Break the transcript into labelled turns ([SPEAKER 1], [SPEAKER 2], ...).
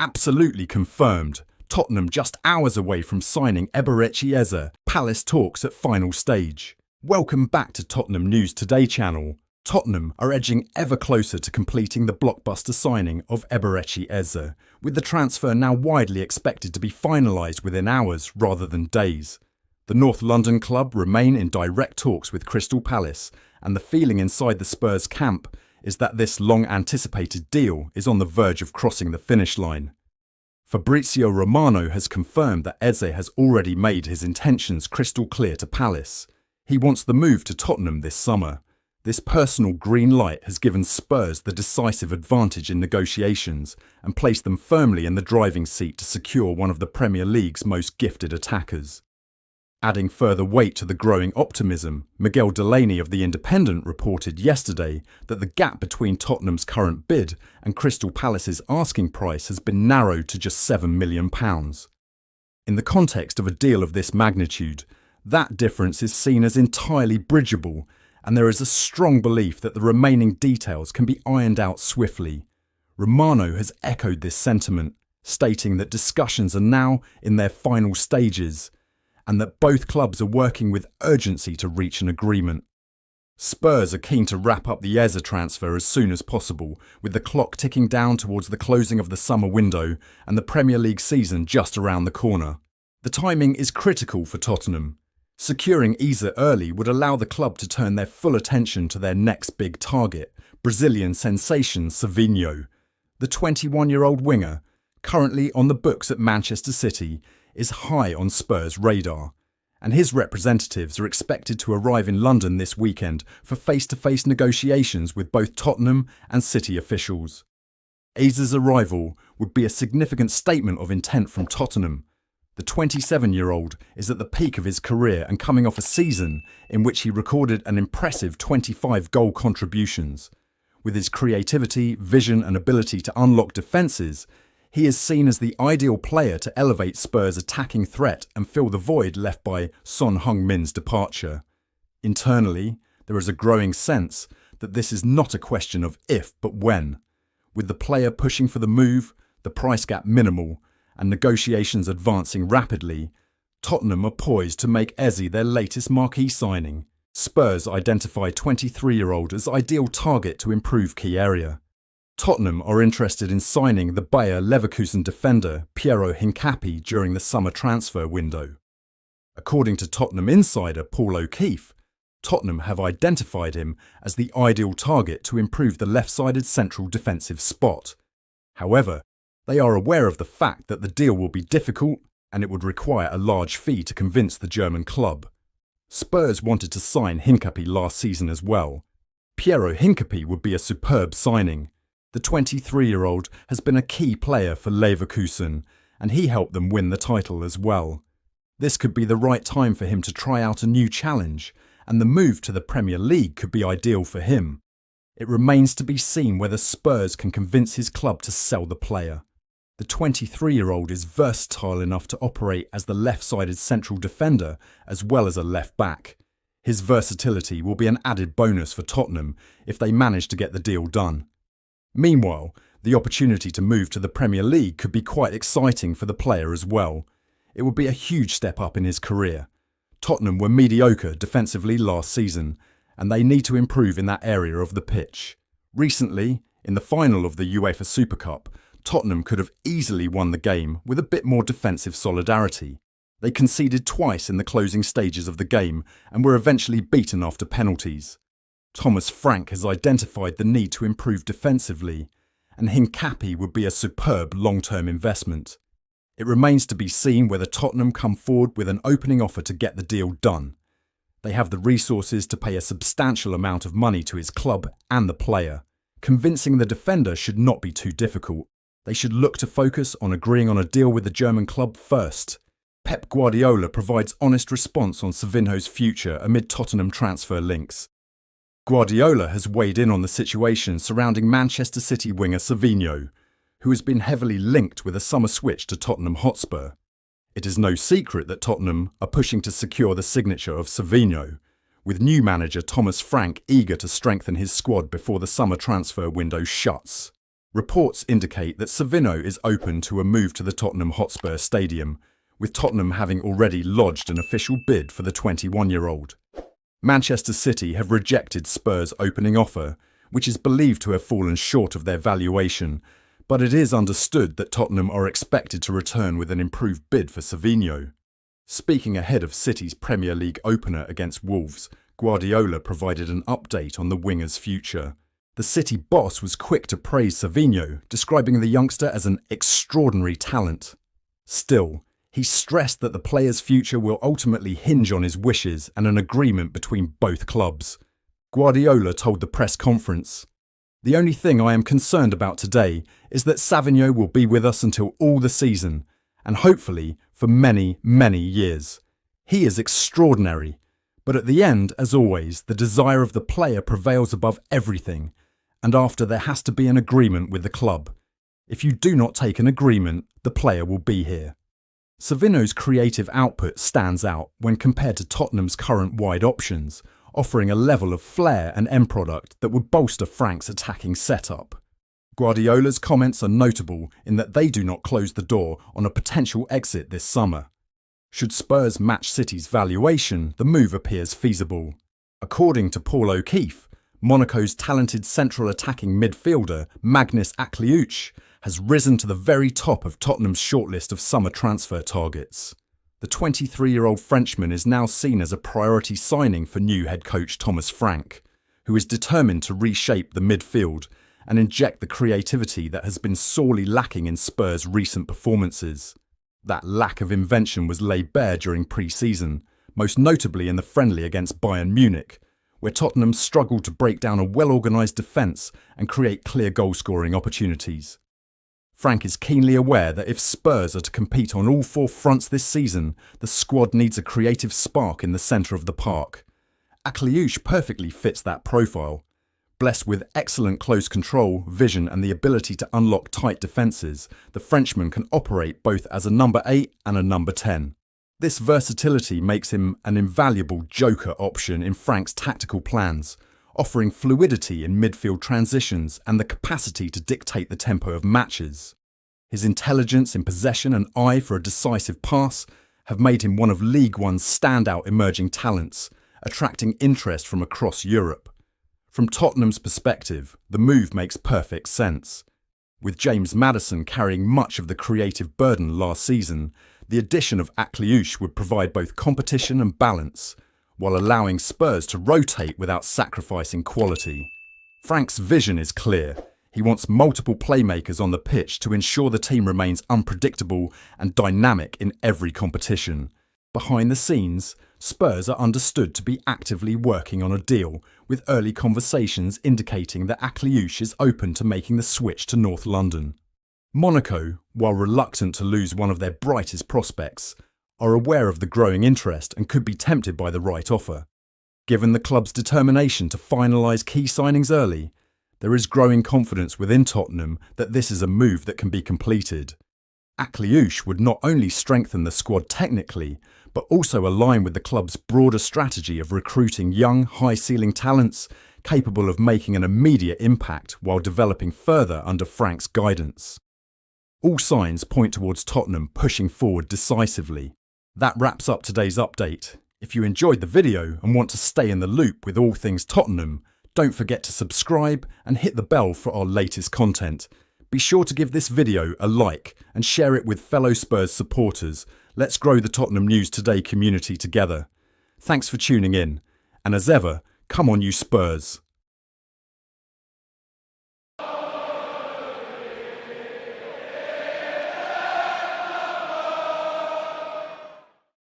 [SPEAKER 1] Absolutely confirmed. Tottenham just hours away from signing Eberechi Eze. Palace talks at final stage. Welcome back to Tottenham News Today channel. Tottenham are edging ever closer to completing the blockbuster signing of Eberechi Eze, with the transfer now widely expected to be finalised within hours rather than days. The North London club remain in direct talks with Crystal Palace, and the feeling inside the Spurs camp is that this long-anticipated deal is on the verge of crossing the finish line. Fabrizio Romano has confirmed that Eze has already made his intentions crystal clear to Palace. He wants the move to Tottenham this summer. This personal green light has given Spurs the decisive advantage in negotiations and placed them firmly in the driving seat to secure one of the Premier League's most gifted attackers. Adding further weight to the growing optimism, Miguel Delaney of The Independent reported yesterday that the gap between Tottenham's current bid and Crystal Palace's asking price has been narrowed to just £7 million. In the context of a deal of this magnitude, that difference is seen as entirely bridgeable, and there is a strong belief that the remaining details can be ironed out swiftly. Romano has echoed this sentiment, stating that discussions are now in their final stages, and that both clubs are working with urgency to reach an agreement. Spurs are keen to wrap up the Eze transfer as soon as possible, with the clock ticking down towards the closing of the summer window and the Premier League season just around the corner. The timing is critical for Tottenham. Securing Eze early would allow the club to turn their full attention to their next big target, Brazilian sensation Savinho. The 21-year-old winger, currently on the books at Manchester City, is high on Spurs' radar, and his representatives are expected to arrive in London this weekend for face-to-face negotiations with both Tottenham and City officials. Eze's arrival would be a significant statement of intent from Tottenham. The 27-year-old is at the peak of his career and coming off a season in which he recorded an impressive 25 goal contributions. With his creativity, vision and ability to unlock defences, he is seen as the ideal player to elevate Spurs' attacking threat and fill the void left by Son Heung-min's departure. Internally, there is a growing sense that this is not a question of if but when. With the player pushing for the move, the price gap minimal, and negotiations advancing rapidly, Tottenham are poised to make Eze their latest marquee signing. Spurs identify 23-year-old as ideal target to improve key area. Tottenham are interested in signing the Bayer Leverkusen defender Piero Hincapie during the summer transfer window. According to Tottenham insider Paul O'Keefe, Tottenham have identified him as the ideal target to improve the left-sided central defensive spot. However, they are aware of the fact that the deal will be difficult and it would require a large fee to convince the German club. Spurs wanted to sign Hincapie last season as well. Piero Hincapie would be a superb signing. The 23-year-old has been a key player for Leverkusen, and he helped them win the title as well. This could be the right time for him to try out a new challenge, and the move to the Premier League could be ideal for him. It remains to be seen whether Spurs can convince his club to sell the player. The 23-year-old is versatile enough to operate as the left-sided central defender as well as a left-back. His versatility will be an added bonus for Tottenham if they manage to get the deal done. Meanwhile, the opportunity to move to the Premier League could be quite exciting for the player as well. It would be a huge step up in his career. Tottenham were mediocre defensively last season, and they need to improve in that area of the pitch. Recently, in the final of the UEFA Super Cup, Tottenham could have easily won the game with a bit more defensive solidarity. They conceded twice in the closing stages of the game and were eventually beaten after penalties. Thomas Frank has identified the need to improve defensively, and Hincapie would be a superb long-term investment. It remains to be seen whether Tottenham come forward with an opening offer to get the deal done. They have the resources to pay a substantial amount of money to his club and the player. Convincing the defender should not be too difficult. They should look to focus on agreeing on a deal with the German club first. Pep Guardiola provides honest response on Savinho's future amid Tottenham transfer links. Guardiola has weighed in on the situation surrounding Manchester City winger Savinho, who has been heavily linked with a summer switch to Tottenham Hotspur. It is no secret that Tottenham are pushing to secure the signature of Savinho, with new manager Thomas Frank eager to strengthen his squad before the summer transfer window shuts. Reports indicate that Savinho is open to a move to the Tottenham Hotspur Stadium, with Tottenham having already lodged an official bid for the 21-year-old. Manchester City have rejected Spurs' opening offer, which is believed to have fallen short of their valuation, but it is understood that Tottenham are expected to return with an improved bid for Savinho. Speaking ahead of City's Premier League opener against Wolves, Guardiola provided an update on the winger's future. The City boss was quick to praise Savinho, describing the youngster as an extraordinary talent. Still, he stressed that the player's future will ultimately hinge on his wishes and an agreement between both clubs. Guardiola told the press conference, "The only thing I am concerned about today is that Savinho will be with us until all the season, and hopefully for many, many years. He is extraordinary, but at the end, as always, the desire of the player prevails above everything, and after there has to be an agreement with the club. If you do not take an agreement, the player will be here." Savinho's creative output stands out when compared to Tottenham's current wide options, offering a level of flair and end product that would bolster Frank's attacking setup. Guardiola's comments are notable in that they do not close the door on a potential exit this summer. Should Spurs match City's valuation, the move appears feasible. According to Paul O'Keefe, Monaco's talented central attacking midfielder Magnus Akliouche has risen to the very top of Tottenham's shortlist of summer transfer targets. The 23-year-old Frenchman is now seen as a priority signing for new head coach Thomas Frank, who is determined to reshape the midfield and inject the creativity that has been sorely lacking in Spurs' recent performances. That lack of invention was laid bare during pre-season, most notably in the friendly against Bayern Munich, where Tottenham struggled to break down a well-organised defence and create clear goal-scoring opportunities. Frank is keenly aware that if Spurs are to compete on all four fronts this season, the squad needs a creative spark in the centre of the park. Akliouche perfectly fits that profile. Blessed with excellent close control, vision and the ability to unlock tight defences, the Frenchman can operate both as a number 8 and a number 10. This versatility makes him an invaluable joker option in Frank's tactical plans, offering fluidity in midfield transitions and the capacity to dictate the tempo of matches. His intelligence in possession and eye for a decisive pass have made him one of League One's standout emerging talents, attracting interest from across Europe. From Tottenham's perspective, the move makes perfect sense. With James Maddison carrying much of the creative burden last season, the addition of Akliouche would provide both competition and balance, while allowing Spurs to rotate without sacrificing quality. Frank's vision is clear. He wants multiple playmakers on the pitch to ensure the team remains unpredictable and dynamic in every competition. Behind the scenes, Spurs are understood to be actively working on a deal, with early conversations indicating that Akliouche is open to making the switch to North London. Monaco, while reluctant to lose one of their brightest prospects, are aware of the growing interest and could be tempted by the right offer. Given the club's determination to finalise key signings early, there is growing confidence within Tottenham that this is a move that can be completed. Akliouche would not only strengthen the squad technically, but also align with the club's broader strategy of recruiting young, high-ceiling talents capable of making an immediate impact while developing further under Frank's guidance. All signs point towards Tottenham pushing forward decisively. That wraps up today's update. If you enjoyed the video and want to stay in the loop with all things Tottenham, don't forget to subscribe and hit the bell for our latest content. Be sure to give this video a like and share it with fellow Spurs supporters. Let's grow the Tottenham News Today community together. Thanks for tuning in, and as ever, come on you Spurs!